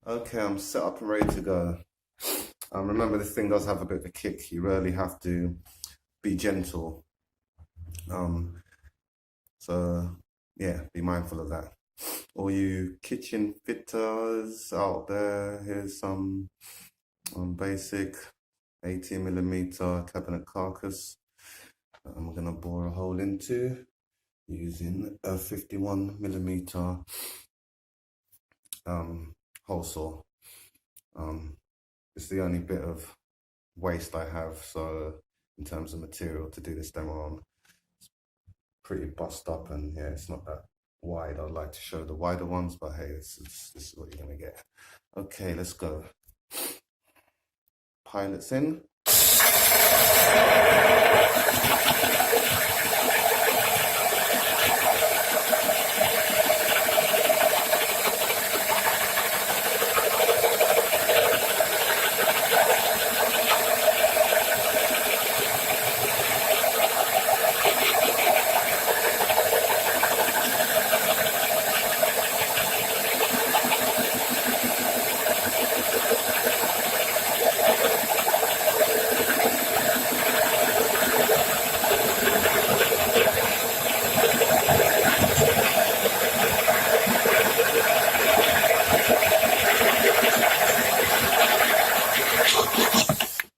Okay, I'm set up and ready to go. Remember, this thing does have a bit of a kick. You really have to be gentle. Um, so yeah, be mindful of that. All you kitchen fitters out there, here's some basic 18mm cabinet carcass I'm gonna bore a hole into using a 51mm Holesaw. It's the only bit of waste I have, so in terms of material to do this demo on, it's pretty bust up, and yeah, it's not that wide. I'd like to show the wider ones, but hey, this is what you're gonna get. Okay, let's go. Pilots in.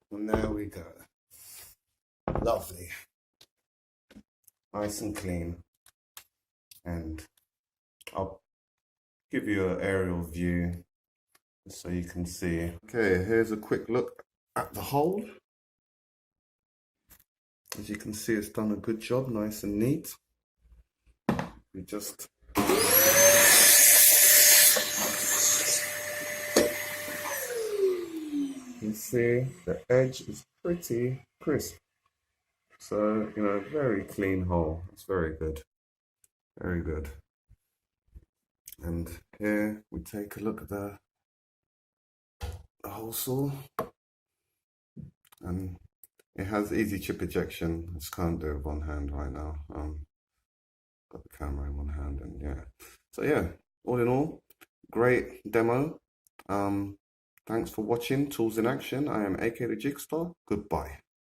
And there we go. Lovely. Nice and clean. And I'll give you an aerial view so you can see. Okay, here's a quick look at the hole. As you can see, it's done a good job, nice and neat. We just you see the edge is pretty crisp. So, you know, very clean hole. It's very good. Very good. And here we take a look at the hole saw. And it has easy chip ejection. I just can't do it with one hand right now. Got the camera in one hand, and yeah. So yeah, all in all, great demo. Thanks for watching Tools in Action. I am AK the Jigsaw. Goodbye.